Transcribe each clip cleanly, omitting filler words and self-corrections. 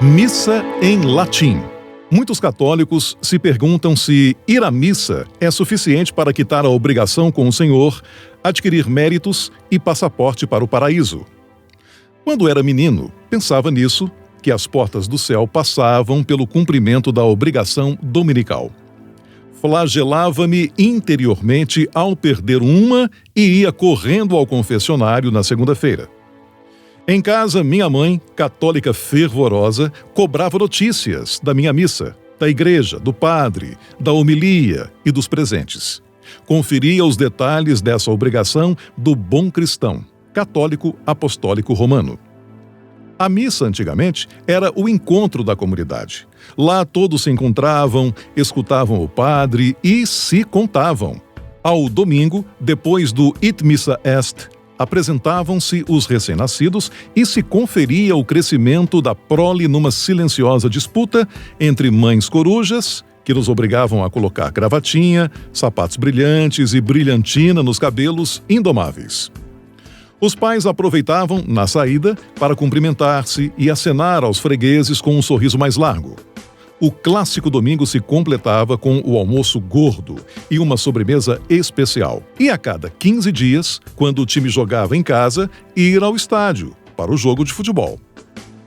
Missa em latim. Muitos católicos se perguntam se ir à missa é suficiente para quitar a obrigação com o Senhor, adquirir méritos e passaporte para o paraíso. Quando era menino, pensava nisso, que as portas do céu passavam pelo cumprimento da obrigação dominical. Flagelava-me interiormente ao perder uma e ia correndo ao confessionário na segunda-feira. Em casa, minha mãe, católica fervorosa, cobrava notícias da minha missa, da igreja, do padre, da homilia e dos presentes. Conferia os detalhes dessa obrigação do bom cristão, católico apostólico romano. A missa, antigamente, era o encontro da comunidade. Lá todos se encontravam, escutavam o padre e se contavam. Ao domingo, depois do It Missa Est, apresentavam-se os recém-nascidos e se conferia o crescimento da prole numa silenciosa disputa entre mães corujas, que nos obrigavam a colocar gravatinha, sapatos brilhantes e brilhantina nos cabelos indomáveis. Os pais aproveitavam, na saída, para cumprimentar-se e acenar aos fregueses com um sorriso mais largo. O clássico domingo se completava com o almoço gordo e uma sobremesa especial. E a cada 15 dias, quando o time jogava em casa, ir ao estádio para o jogo de futebol.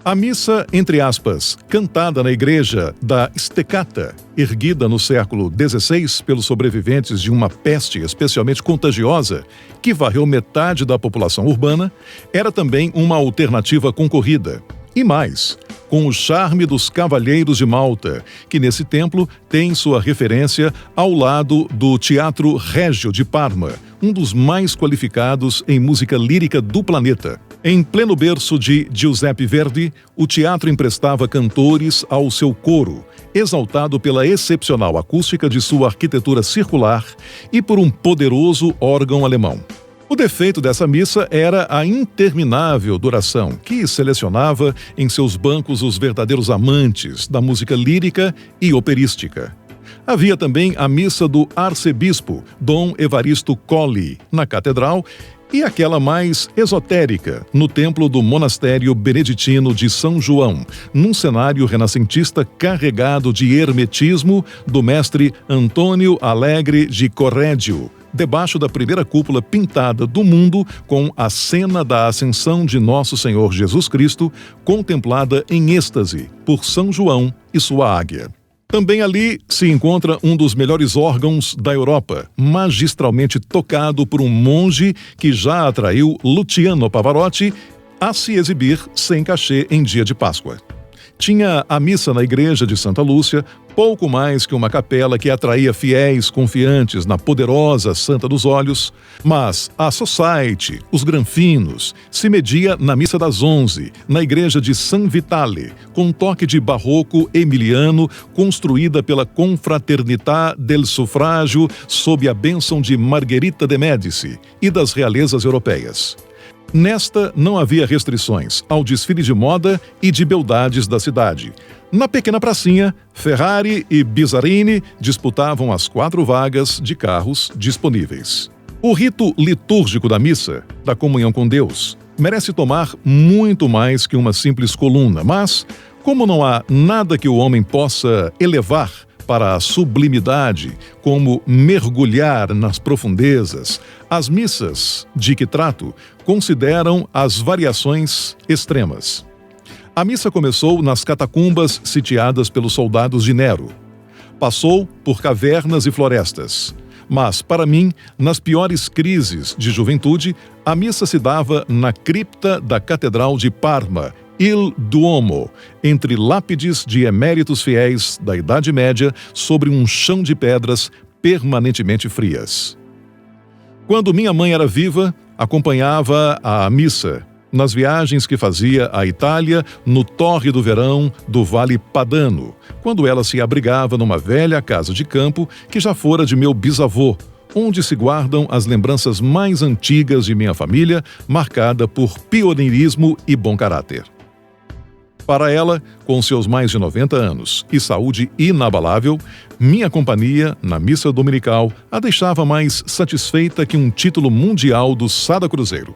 A missa, entre aspas, cantada na igreja da Steccata, erguida no século XVI pelos sobreviventes de uma peste especialmente contagiosa que varreu metade da população urbana, era também uma alternativa concorrida. E mais, com o charme dos Cavalheiros de Malta, que nesse templo tem sua referência ao lado do Teatro Regio de Parma, um dos mais qualificados em música lírica do planeta. Em pleno berço de Giuseppe Verdi, o teatro emprestava cantores ao seu coro, exaltado pela excepcional acústica de sua arquitetura circular e por um poderoso órgão alemão. O defeito dessa missa era a interminável duração, que selecionava em seus bancos os verdadeiros amantes da música lírica e operística. Havia também a missa do arcebispo Dom Evaristo Colli, na catedral, e aquela mais esotérica, no templo do monastério beneditino de São João, num cenário renascentista carregado de hermetismo do mestre Antônio Alegre de Correggio, debaixo da primeira cúpula pintada do mundo com a cena da ascensão de Nosso Senhor Jesus Cristo, contemplada em êxtase por São João e sua águia. Também ali se encontra um dos melhores órgãos da Europa, magistralmente tocado por um monge que já atraiu Luciano Pavarotti a se exibir sem cachê em dia de Páscoa. Tinha a missa na igreja de Santa Lúcia, pouco mais que uma capela que atraía fiéis confiantes na poderosa Santa dos Olhos, mas a Society, os Granfinos, se media na missa das 11, na igreja de San Vitale, com um toque de barroco emiliano, construída pela Confraternità del Suffragio sob a bênção de Margherita de Médici e das realezas europeias. Nesta não havia restrições ao desfile de moda e de beldades da cidade. Na pequena pracinha, Ferrari e Bizzarini disputavam as 4 vagas de carros disponíveis. O rito litúrgico da missa, da comunhão com Deus, merece tomar muito mais que uma simples coluna, mas, como não há nada que o homem possa elevar para a sublimidade, como mergulhar nas profundezas, as missas de que trato consideram as variações extremas. A missa começou nas catacumbas sitiadas pelos soldados de Nero. Passou por cavernas e florestas. Mas, para mim, nas piores crises de juventude, a missa se dava na cripta da Catedral de Parma, Il Duomo, entre lápides de eméritos fiéis da Idade Média sobre um chão de pedras permanentemente frias. Quando minha mãe era viva, acompanhava a missa nas viagens que fazia à Itália no tórrido verão do Vale Padano, quando ela se abrigava numa velha casa de campo que já fora de meu bisavô, onde se guardam as lembranças mais antigas de minha família, marcada por pioneirismo e bom caráter. Para ela, com seus mais de 90 anos e saúde inabalável, minha companhia, na missa dominical, a deixava mais satisfeita que um título mundial do Sada Cruzeiro.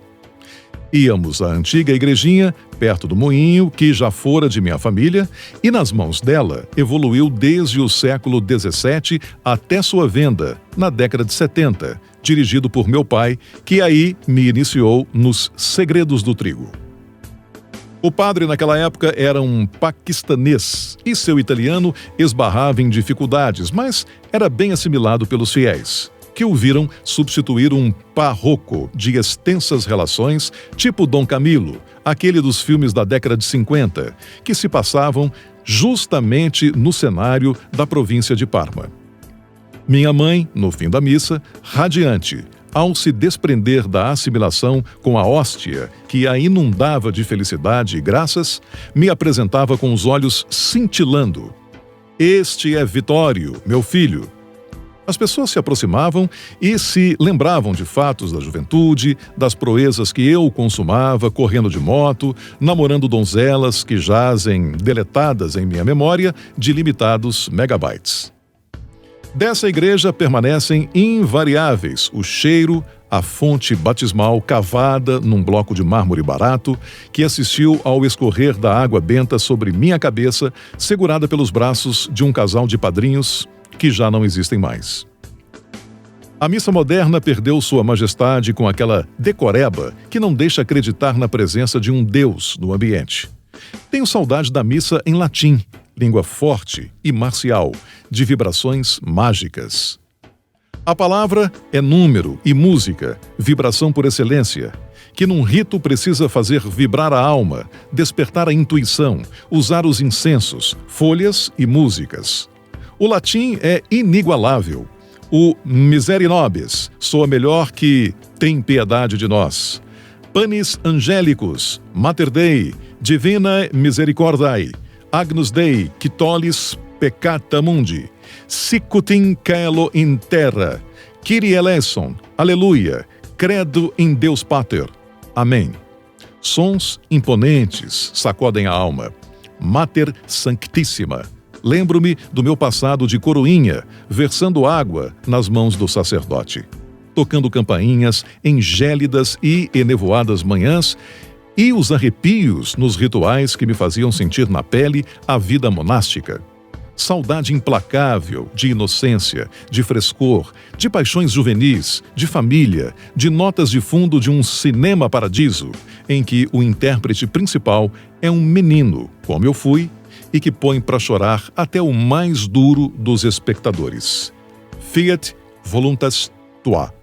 Íamos à antiga igrejinha, perto do moinho, que já fora de minha família, e nas mãos dela evoluiu desde o século XVII até sua venda, na década de 70, dirigido por meu pai, que aí me iniciou nos segredos do trigo. O padre naquela época era um paquistanês e seu italiano esbarrava em dificuldades, mas era bem assimilado pelos fiéis, que o viram substituir um parroco de extensas relações, tipo Dom Camilo, aquele dos filmes da década de 50, que se passavam justamente no cenário da província de Parma. Minha mãe, no fim da missa, radiante, ao se desprender da assimilação com a hóstia que a inundava de felicidade e graças, me apresentava com os olhos cintilando. Este é Vitório, meu filho. As pessoas se aproximavam e se lembravam de fatos da juventude, das proezas que eu consumava, correndo de moto, namorando donzelas que jazem deletadas em minha memória de limitados megabytes. Dessa igreja permanecem invariáveis o cheiro, a fonte batismal cavada num bloco de mármore barato que assistiu ao escorrer da água benta sobre minha cabeça, segurada pelos braços de um casal de padrinhos que já não existem mais. A missa moderna perdeu sua majestade com aquela decoreba que não deixa acreditar na presença de um Deus no ambiente. Tenho saudade da missa em latim, língua forte e marcial, de vibrações mágicas. A palavra é número e música, vibração por excelência, que num rito precisa fazer vibrar a alma, despertar a intuição, usar os incensos, folhas e músicas. O latim é inigualável. O Miserere Nobis soa melhor que Tem piedade de nós. Panis Angelicus, Mater Dei, Divina Misericordiae, Agnus Dei, qui tollis peccata mundi, sicutim caelo in terra, Kyrie eleison, aleluia, credo in Deus Pater. Amém. Sons imponentes sacodem a alma. Mater Sanctíssima. Lembro-me do meu passado de coroinha, versando água nas mãos do sacerdote, tocando campainhas em gélidas e enevoadas manhãs, e os arrepios nos rituais que me faziam sentir na pele a vida monástica. Saudade implacável de inocência, de frescor, de paixões juvenis, de família, de notas de fundo de um cinema paradiso, em que o intérprete principal é um menino, como eu fui, e que põe para chorar até o mais duro dos espectadores. Fiat voluntas tua.